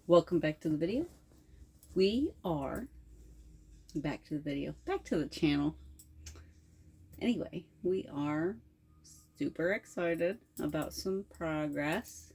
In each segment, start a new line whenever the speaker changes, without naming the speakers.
Welcome back to the video. We are back to the channel. Anyway, we are super excited about some progress.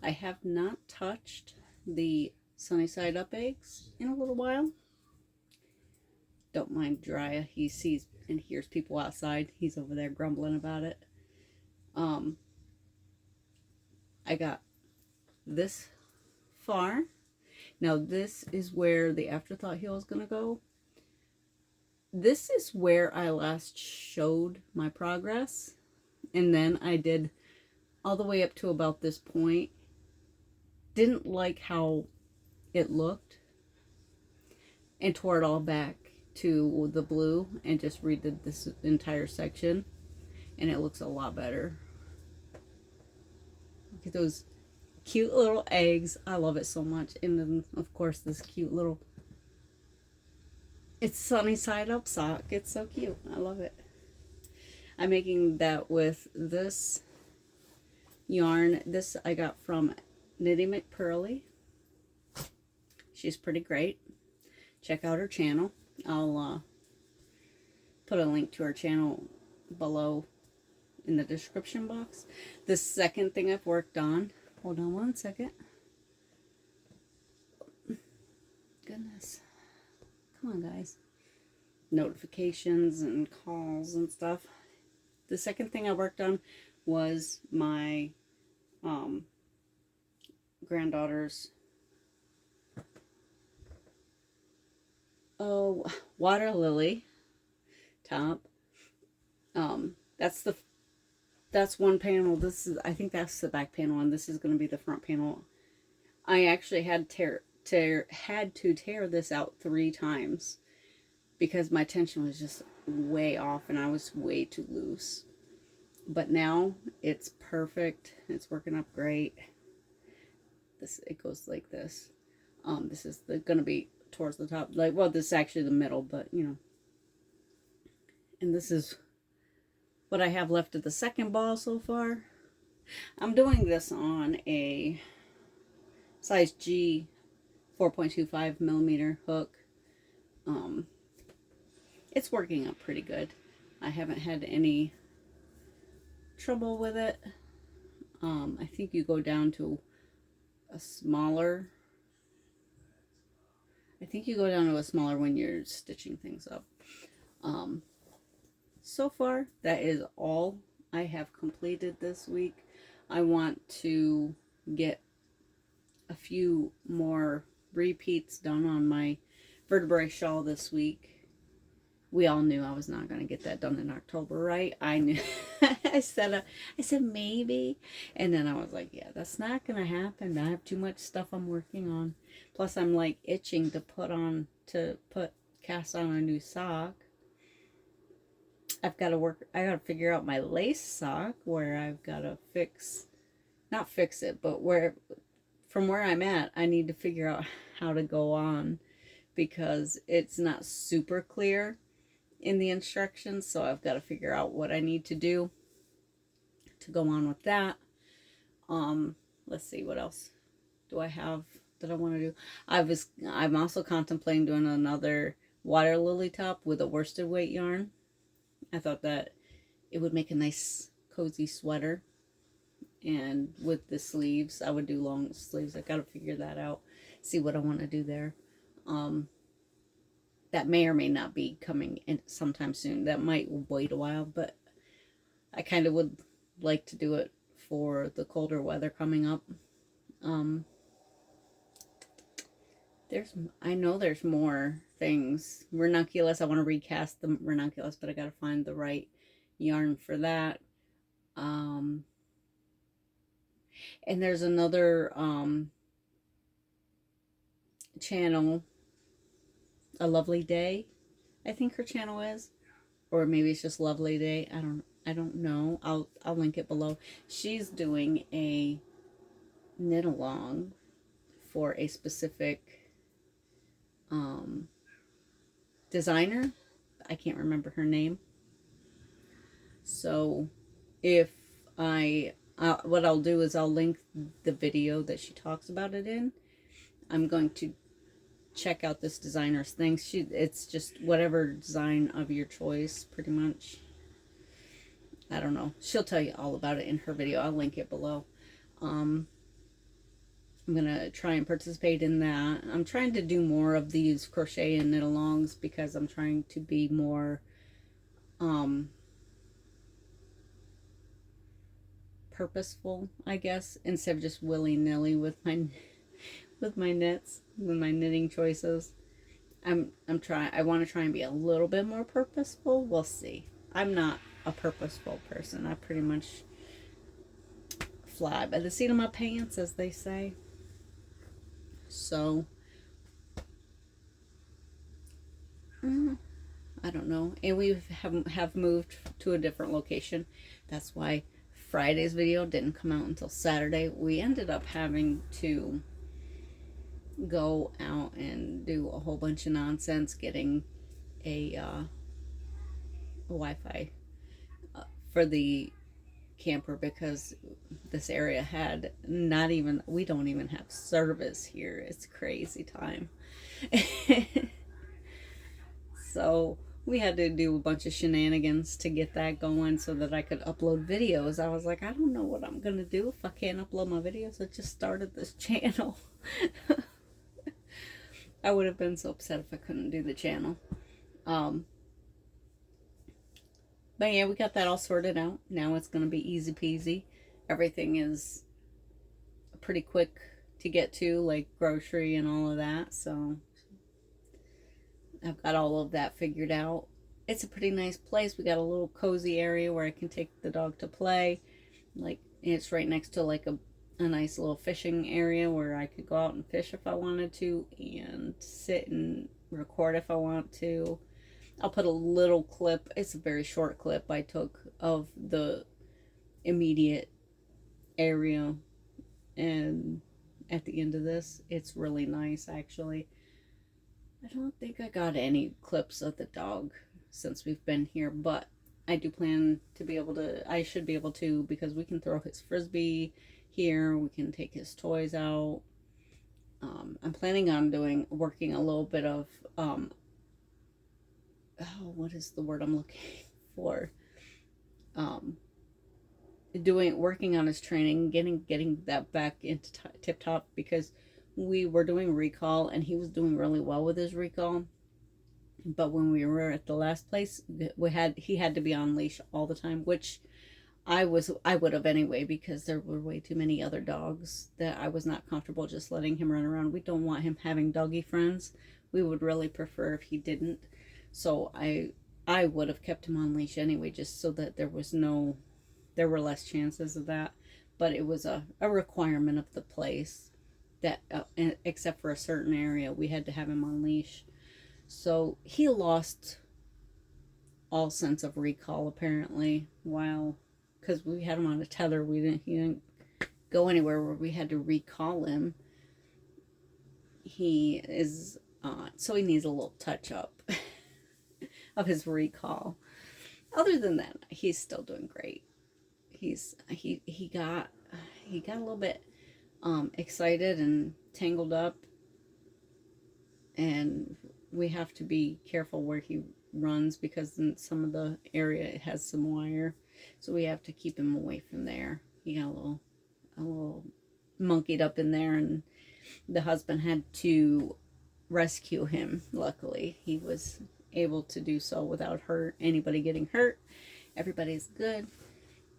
I have not touched the sunny side up eggs in a little while. Don't mind Drea. He sees and hears people outside. He's over there grumbling about it. I got this far. Now this is where the afterthought heel is going to go. This is where I last showed my progress. And then I did all the way up to about this point. Didn't like how it looked. And tore it all back to the blue and just redid this entire section. And it looks a lot better. Look at those cute little eggs. I love it so much. And then of course this cute little, it's sunny side up sock. It's so cute. I love it. I'm making that with this yarn. This I got from Knitty Mcpurly. She's pretty great. Check out her channel. I'll put a link to her channel below in the description box. The second thing I've worked on, hold on one second. Goodness. Come on, guys. Notifications and calls and stuff. The second thing I worked on was my granddaughter's water lily top. That's one panel. This is, I think that's the back panel, and this is going to be the front panel. I actually had to tear this out 3 times because my tension was just way off and I was way too loose. But now it's perfect. It's working up great. It goes like this. This is going to be towards the top. Like, well, this is actually the middle, but you know. And this is what I have left of the second ball so far. I'm doing this on a size G 4.25 millimeter hook. It's working out pretty good. I haven't had any trouble with it. I think you go down to a smaller. I think you go down to a smaller when you're stitching things up. So far, that is all I have completed this week. I want to get a few more repeats done on my vertebrae shawl this week. We all knew I was not going to get that done in October, right? I knew. I said maybe. And then I was like, yeah, that's not going to happen. I have too much stuff I'm working on. Plus, I'm like itching to cast on a new sock. I got to figure out my lace sock where I've got to not fix it, but from where I'm at, I need to figure out how to go on because it's not super clear in the instructions. So I've got to figure out what I need to do to go on with that. Let's see, what else do I have that I want to do? I'm also contemplating doing another water lily top with a worsted weight yarn. I thought that it would make a nice cozy sweater, and with the sleeves I would do long sleeves. I gotta figure that out, see what I want to do there. That may or may not be coming in sometime soon. That might wait a while, but I kind of would like to do it for the colder weather coming up. I know there's more things. Ranunculus, I want to recast the ranunculus, but I gotta find the right yarn for that. And there's another channel, A Lovely Day, I think her channel is, or maybe it's just Lovely Day. I don't know. I'll link it below. She's doing a knit along for a specific designer. I can't remember her name. So if what I'll do is I'll link the video that she talks about it in, I'm going to check out this designer's things. It's just whatever design of your choice, pretty much. I don't know. She'll tell you all about it in her video. I'll link it below. I'm gonna try and participate in that. I'm trying to do more of these crochet and knit alongs because I'm trying to be more purposeful, I guess, instead of just willy-nilly with my knits, with my knitting choices. I want to try and be a little bit more purposeful. We'll see. I'm not a purposeful person. I pretty much fly by the seat of my pants, as they say. So I don't know. And we have moved to a different location. That's why Friday's video didn't come out until Saturday. We ended up having to go out and do a whole bunch of nonsense getting a Wi-Fi for the camper because this area had we don't even have service here. It's crazy time. So we had to do a bunch of shenanigans to get that going so that I could upload videos. I was like, I don't know what I'm gonna do if I can't upload my videos. I just started this channel. I would have been so upset if I couldn't do the channel. But yeah, we got that all sorted out. Now it's going to be easy peasy. Everything is pretty quick to get to, like grocery and all of that. So I've got all of that figured out. It's a pretty nice place. We got a little cozy area where I can take the dog to play. Like, it's right next to like a nice little fishing area where I could go out and fish if I wanted to and sit and record if I want to. I'll put a little clip. It's a very short clip I took of the immediate area, and at the end of this, it's really nice actually. I don't think I got any clips of the dog since we've been here, but I do plan to be able to, I should be able to, because we can throw his frisbee here, we can take his toys out. I'm planning on working a little bit of what is the word I'm looking for? Working on his training, getting that back into tip top, because we were doing recall and he was doing really well with his recall. But when we were at the last place, he had to be on leash all the time, which I would have anyway, because there were way too many other dogs that I was not comfortable just letting him run around. We don't want him having doggy friends. We would really prefer if he didn't. So I would have kept him on leash anyway, just so that there were less chances of that. But it was a requirement of the place that, except for a certain area, we had to have him on leash. So he lost all sense of recall apparently, because we had him on a tether. He didn't go anywhere where we had to recall him. He is so he needs a little touch up of his recall. Other than that, he's still doing great. He got a little bit excited and tangled up, and we have to be careful where he runs, because in some of the area it has some wire, so we have to keep him away from there. He got a little monkeyed up in there, and the husband had to rescue him. Luckily, he was able to do so without anybody getting hurt. Everybody's good.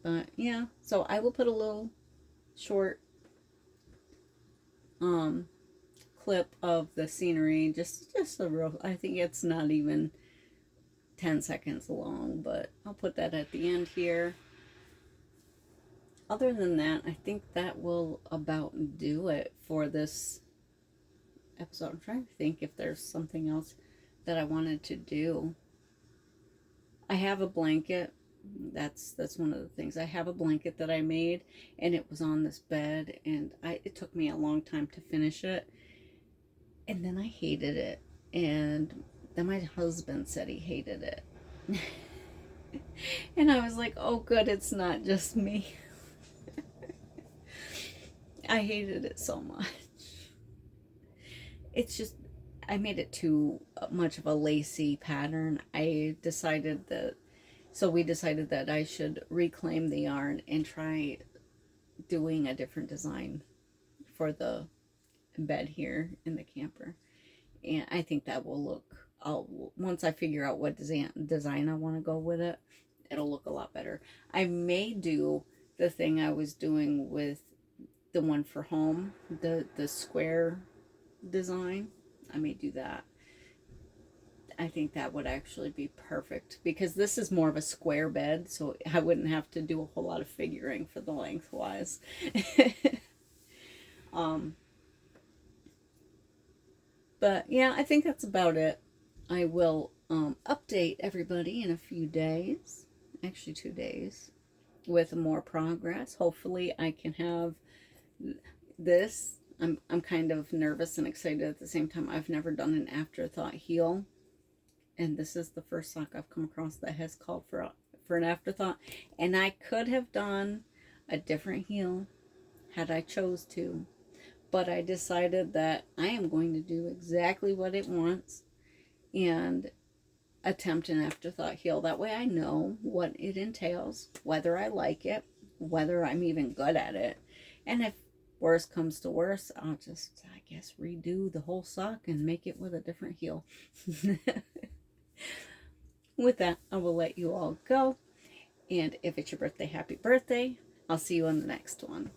But yeah, so I will put a little short clip of the scenery, just a real, I think it's not even 10 seconds long, but I'll put that at the end here. Other than that, I think that will about do it for this episode. I'm trying to think if there's something else that I wanted to do. I have a blanket. That's one of the things. I have a blanket that I made, and it was on this bed, and it took me a long time to finish it, and then I hated it, and then my husband said he hated it. And I was like, oh good, it's not just me. I hated it so much. it's just, I made it too much of a lacy pattern. We decided that I should reclaim the yarn and try doing a different design for the bed here in the camper. And I think that will look, once I figure out what design I want to go with it, it'll look a lot better. I may do the thing I was doing with the one for home, the square design. I may do that. I think that would actually be perfect because this is more of a square bed, so I wouldn't have to do a whole lot of figuring for the lengthwise. um, but yeah, I think that's about it. I will update everybody in a few days, actually 2 days, with more progress. Hopefully, I can have this. I'm kind of nervous and excited at the same time. I've never done an afterthought heel, and this is the first sock I've come across that has called for an afterthought. And I could have done a different heel had I chose to, but I decided that I am going to do exactly what it wants and attempt an afterthought heel. That way I know what it entails, whether I like it, whether I'm even good at it. And if worse comes to worse, I'll just, I guess, redo the whole sock and make it with a different heel. With that, I will let you all go. And if it's your birthday, happy birthday. I'll see you on the next one.